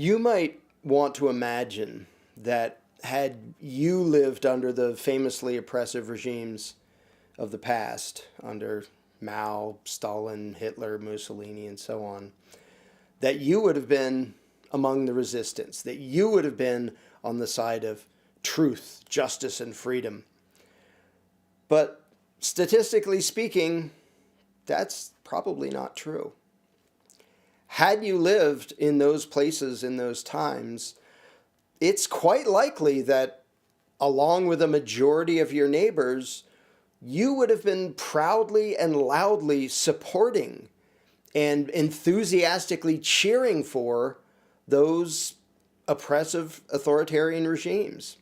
You might want to imagine that had you lived under the famously oppressive regimes of the past, under Mao, Stalin, Hitler, Mussolini, and so on, that you would have been among the resistance, that you would have been on the side of truth, justice, and freedom. But statistically speaking, that's probably not true. Had you lived in those places in those times, it's quite likely that, along with a majority of your neighbors, you would have been proudly and loudly supporting and enthusiastically cheering for those oppressive authoritarian regimes.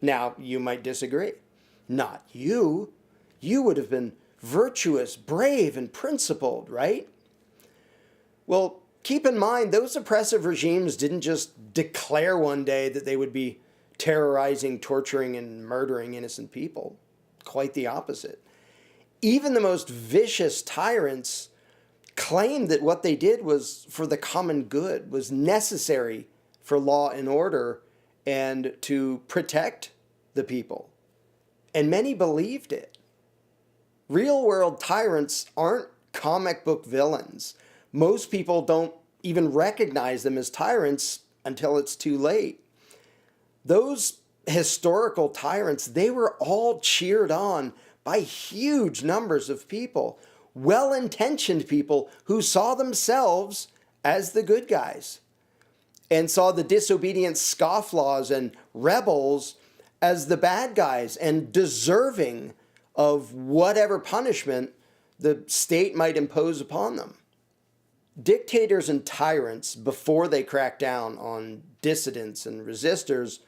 Now, you might disagree. Not you. You would have been virtuous, brave, and principled, right? Well, keep in mind, those oppressive regimes didn't just declare one day that they would be terrorizing, torturing, and murdering innocent people. Quite the opposite. Even the most vicious tyrants claimed that what they did was for the common good, was necessary for law and order, and to protect the people. And many believed it. Real-world tyrants aren't comic book villains. Most people don't even recognize them as tyrants until it's too late. Those historical tyrants, they were all cheered on by huge numbers of people, well-intentioned people who saw themselves as the good guys and saw the disobedient scofflaws and rebels as the bad guys and deserving of whatever punishment the state might impose upon them. Dictators and tyrants, before they crack down on dissidents and resistors,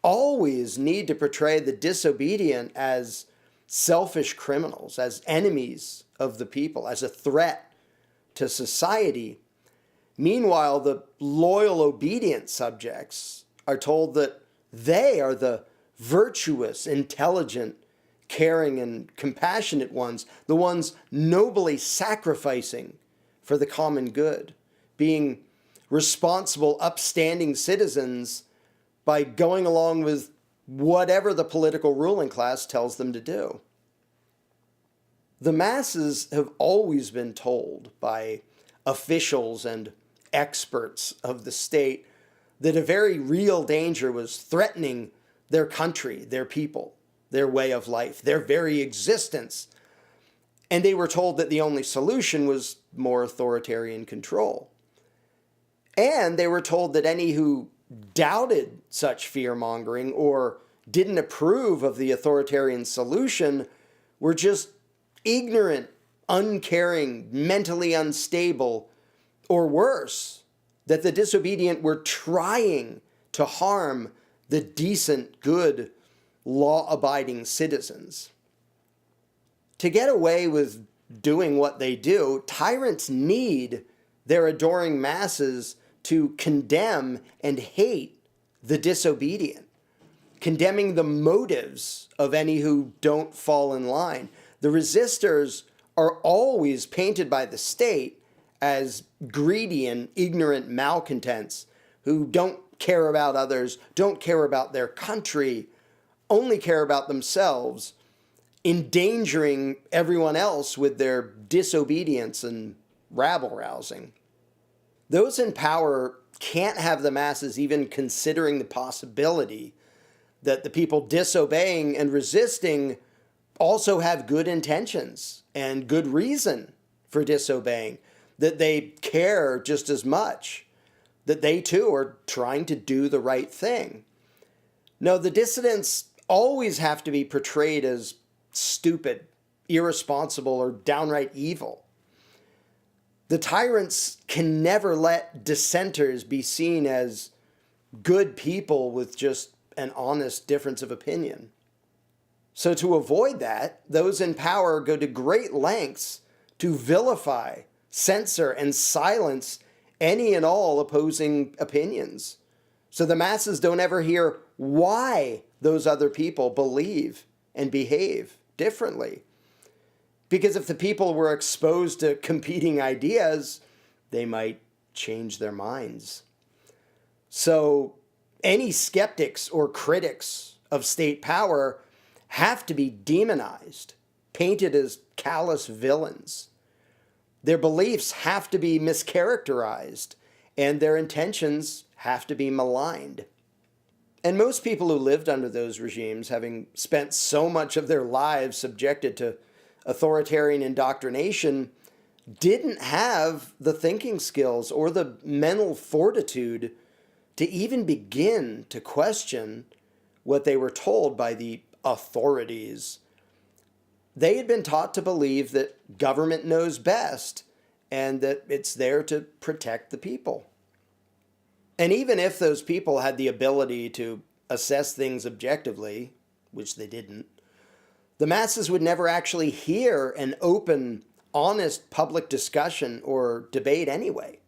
always need to portray the disobedient as selfish criminals, as enemies of the people, as a threat to society. Meanwhile, the loyal, obedient subjects are told that they are the virtuous, intelligent, caring, and compassionate ones, the ones nobly sacrificing for the common good, being responsible, upstanding citizens by going along with whatever the political ruling class tells them to do. The masses have always been told by officials and experts of the state that a very real danger was threatening their country, their people, their way of life, their very existence. And they were told that the only solution was more authoritarian control. And they were told that any who doubted such fear-mongering or didn't approve of the authoritarian solution were just ignorant, uncaring, mentally unstable, or worse, that the disobedient were trying to harm the decent, good, law-abiding citizens. To get away with doing what they do, tyrants need their adoring masses to condemn and hate the disobedient, condemning the motives of any who don't fall in line. The resistors are always painted by the state as greedy and ignorant malcontents who don't care about others, don't care about their country, only care about themselves, endangering everyone else with their disobedience and rabble-rousing. Those in power can't have the masses even considering the possibility that the people disobeying and resisting also have good intentions and good reason for disobeying, that they care just as much, that they too are trying to do the right thing. No, the dissidents always have to be portrayed as stupid, irresponsible, or downright evil. The tyrants can never let dissenters be seen as good people with just an honest difference of opinion. So to avoid that, those in power go to great lengths to vilify, censor, and silence any and all opposing opinions. So the masses don't ever hear why those other people believe and behave differently. Because if the people were exposed to competing ideas, they might change their minds. So any skeptics or critics of state power have to be demonized, painted as callous villains. Their beliefs have to be mischaracterized, and their intentions have to be maligned. And most people who lived under those regimes, having spent so much of their lives subjected to authoritarian indoctrination, didn't have the thinking skills or the mental fortitude to even begin to question what they were told by the authorities. They had been taught to believe that government knows best and that it's there to protect the people. And even if those people had the ability to assess things objectively, which they didn't, the masses would never actually hear an open, honest public discussion or debate anyway.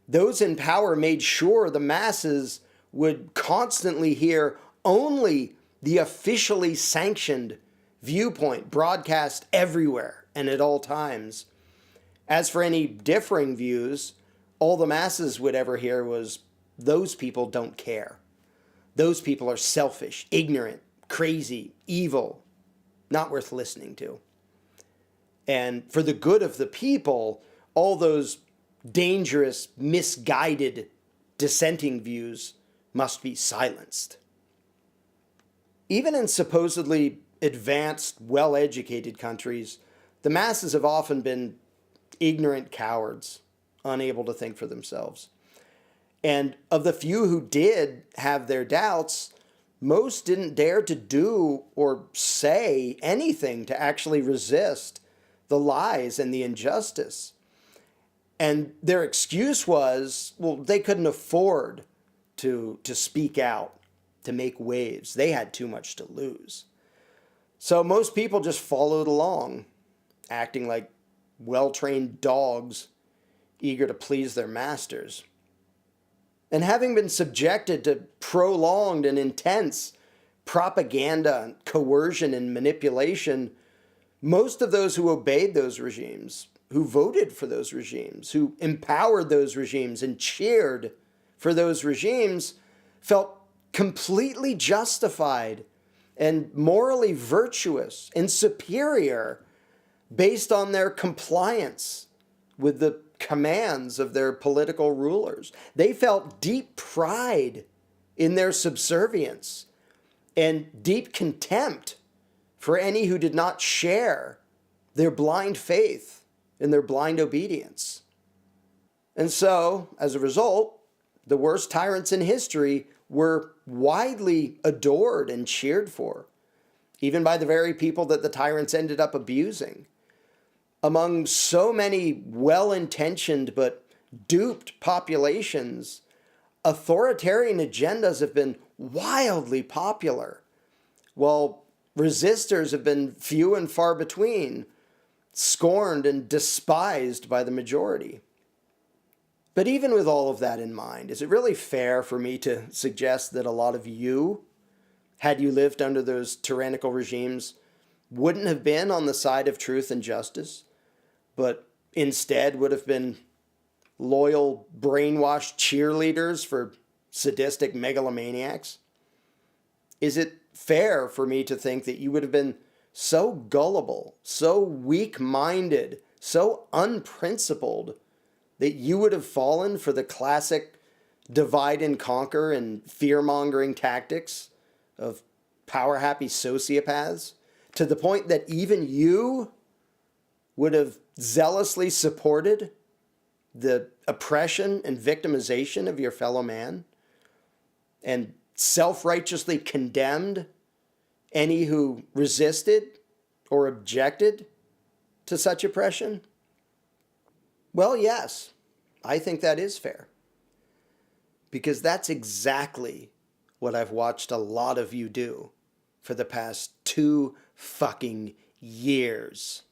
Those in power made sure the masses would constantly hear only the officially sanctioned viewpoint broadcast everywhere and at all times. As for any differing views, all the masses would ever hear was, those people don't care. Those people are selfish, ignorant, crazy, evil, not worth listening to. And for the good of the people, all those dangerous, misguided, dissenting views must be silenced. Even in supposedly advanced, well-educated countries, the masses have often been ignorant cowards, unable to think for themselves. And of the few who did have their doubts, most didn't dare to do or say anything to actually resist the lies and the injustice. And their excuse was, well, they couldn't afford to speak out, to make waves. They had too much to lose. So most people just followed along, acting like well-trained dogs, eager to please their masters. And having been subjected to prolonged and intense propaganda, coercion, and manipulation, most of those who obeyed those regimes, who voted for those regimes, who empowered those regimes and cheered for those regimes, felt completely justified and morally virtuous and superior based on their compliance with the commands of their political rulers. They felt deep pride in their subservience and deep contempt for any who did not share their blind faith and their blind obedience. And so, as a result, the worst tyrants in history were widely adored and cheered for, even by the very people that the tyrants ended up abusing. Among so many well-intentioned but duped populations, authoritarian agendas have been wildly popular, while resistors have been few and far between, scorned and despised by the majority. But even with all of that in mind, is it really fair for me to suggest that a lot of you, had you lived under those tyrannical regimes, wouldn't have been on the side of truth and justice, but instead would have been loyal, brainwashed cheerleaders for sadistic megalomaniacs? Is it fair for me to think that you would have been so gullible, so weak-minded, so unprincipled, that you would have fallen for the classic divide and conquer and fear-mongering tactics of power-happy sociopaths, to the point that even you would have zealously supported the oppression and victimization of your fellow man, and self-righteously condemned any who resisted or objected to such oppression? Well, yes, I think that is fair. Because that's exactly what I've watched a lot of you do for the past 2 fucking years.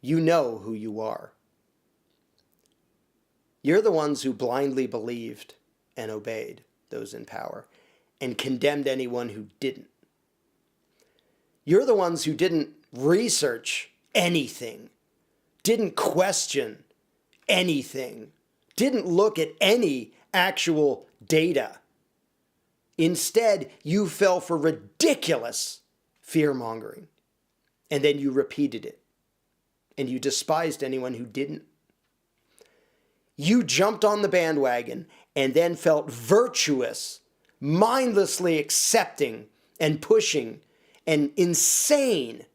You know who you are. You're the ones who blindly believed and obeyed those in power and condemned anyone who didn't. You're the ones who didn't research anything, didn't question anything, didn't look at any actual data. Instead, you fell for ridiculous fear-mongering, and then you repeated it, and you despised anyone who didn't. You jumped on the bandwagon and then felt virtuous, mindlessly accepting and pushing an insane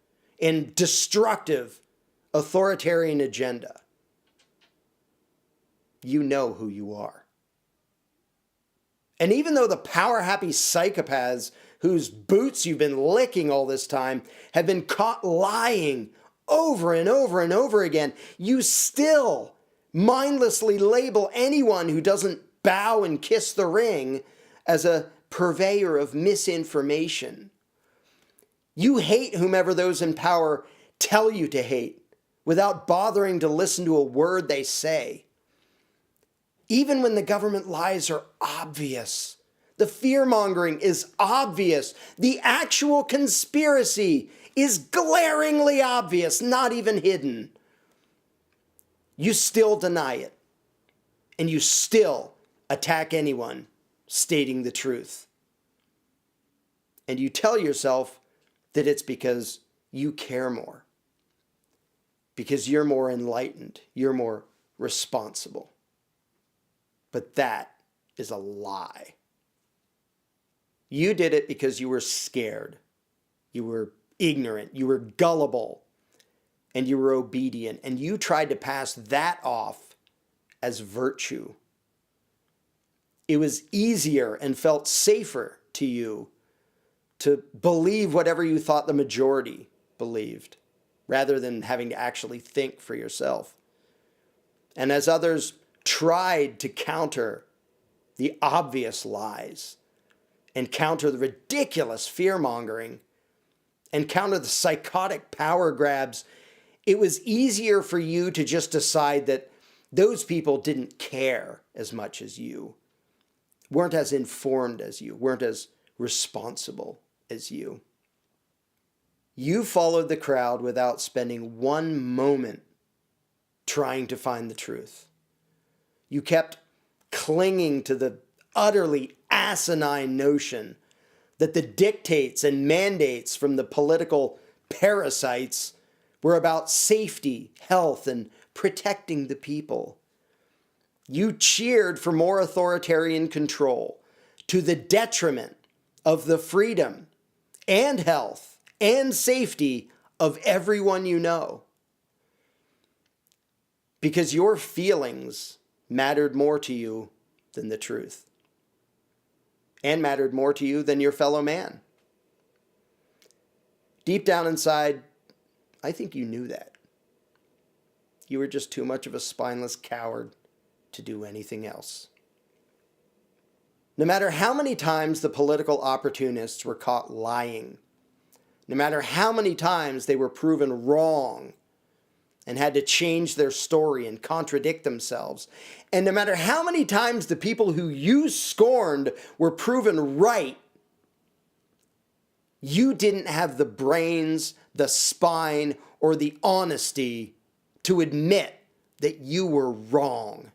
and destructive authoritarian agenda. You know who you are. And even though the power-happy psychopaths whose boots you've been licking all this time have been caught lying over and over and over again, you still mindlessly label anyone who doesn't bow and kiss the ring as a purveyor of misinformation. You hate whomever those in power tell you to hate without bothering to listen to a word they say. Even when the government lies are obvious, the fear-mongering is obvious, the actual conspiracy is glaringly obvious, not even hidden, you still deny it, and you still attack anyone stating the truth. And you tell yourself that it's because you care more, because you're more enlightened, you're more responsible. But that is a lie. You did it because you were scared, you were ignorant, you were gullible, and you were obedient, and you tried to pass that off as virtue. It was easier and felt safer to you to believe whatever you thought the majority believed, rather than having to actually think for yourself. And as others tried to counter the obvious lies and counter the ridiculous fear-mongering and counter the psychotic power grabs, it was easier for you to just decide that those people didn't care as much as you, weren't as informed as you, weren't as responsible as you. You followed the crowd without spending one moment trying to find the truth. You kept clinging to the utterly asinine notion that the dictates and mandates from the political parasites were about safety, health, and protecting the people. You cheered for more authoritarian control to the detriment of the freedom and health and safety of everyone you know. Because your feelings mattered more to you than the truth, and mattered more to you than your fellow man. Deep down inside, I think you knew that. You were just too much of a spineless coward to do anything else. No matter how many times the political opportunists were caught lying, no matter how many times they were proven wrong and had to change their story and contradict themselves, and no matter how many times the people who you scorned were proven right, you didn't have the brains, the spine, or the honesty to admit that you were wrong.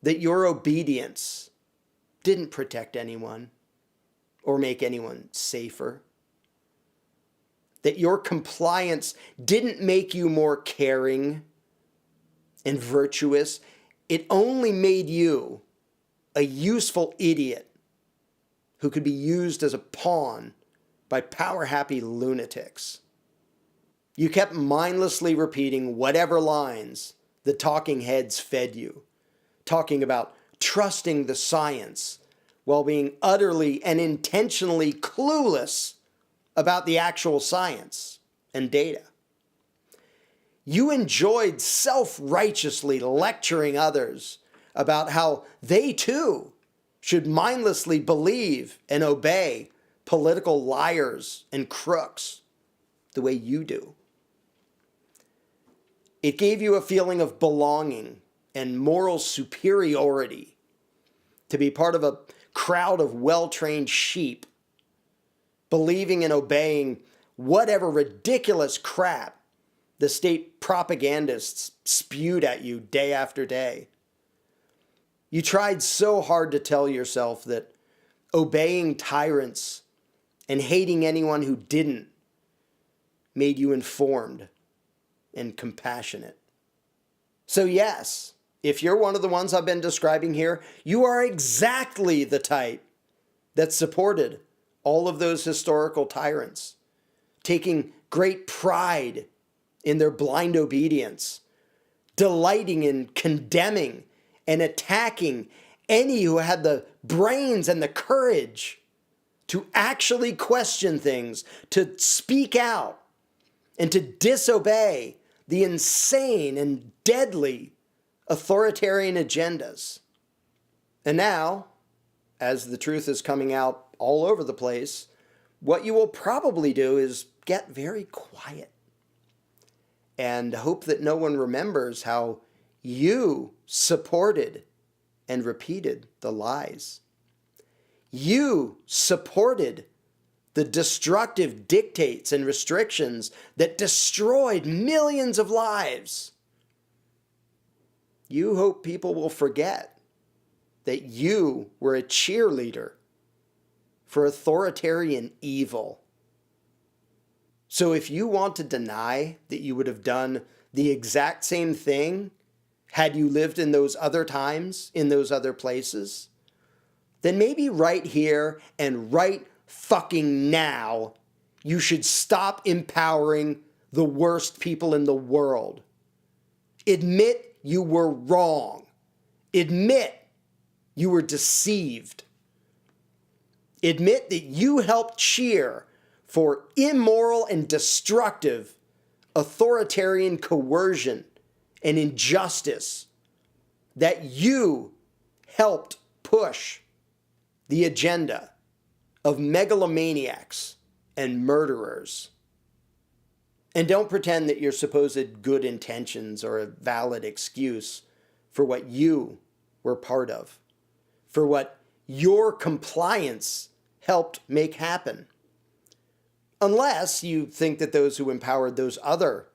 That your obedience didn't protect anyone or make anyone safer. That your compliance didn't make you more caring and virtuous. It only made you a useful idiot who could be used as a pawn by power-happy lunatics. You kept mindlessly repeating whatever lines the talking heads fed you, talking about trusting the science while being utterly and intentionally clueless about the actual science and data. You enjoyed self-righteously lecturing others about how they too should mindlessly believe and obey political liars and crooks the way you do. It gave you a feeling of belonging and moral superiority to be part of a crowd of well-trained sheep, believing and obeying whatever ridiculous crap the state propagandists spewed at you day after day. You tried so hard to tell yourself that obeying tyrants and hating anyone who didn't made you informed and compassionate. So yes, if you're one of the ones I've been describing here, you are exactly the type that supported all of those historical tyrants, taking great pride in their blind obedience, delighting in condemning and attacking any who had the brains and the courage to actually question things, to speak out, and to disobey the insane and deadly authoritarian agendas. And now, as the truth is coming out all over the place, what you will probably do is get very quiet and hope that no one remembers how you supported and repeated the lies. You supported the destructive dictates and restrictions that destroyed millions of lives. You hope people will forget that you were a cheerleader for authoritarian evil. So if you want to deny that you would have done the exact same thing had you lived in those other times, in those other places, then maybe right here and right fucking now, you should stop empowering the worst people in the world. Admit you were wrong. Admit you were deceived. Admit that you helped cheer for immoral and destructive authoritarian coercion and injustice, that you helped push the agenda of megalomaniacs and murderers. And don't pretend that your supposed good intentions are a valid excuse for what you were part of, for what your compliance helped make happen. Unless you think that those who empowered those other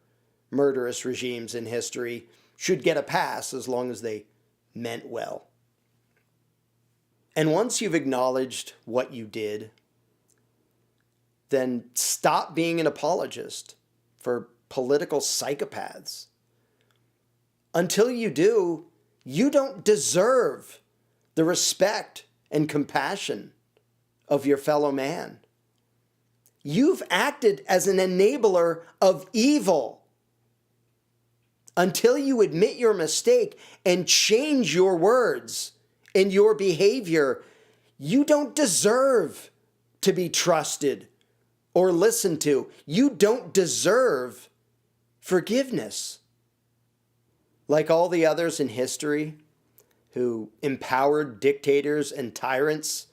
murderous regimes in history should get a pass as long as they meant well. And once you've acknowledged what you did, then stop being an apologist for political psychopaths. Until you do, you don't deserve the respect and compassion of your fellow man. You've acted as an enabler of evil. Until you admit your mistake and change your words and your behavior, you don't deserve to be trusted or listened to. You don't deserve forgiveness. Like all the others in history who empowered dictators and tyrants,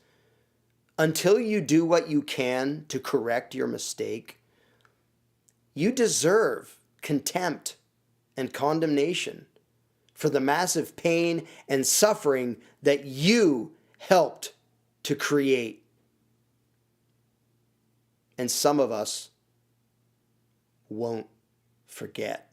until you do what you can to correct your mistake, you deserve contempt and condemnation for the massive pain and suffering that you helped to create. And some of us won't forget.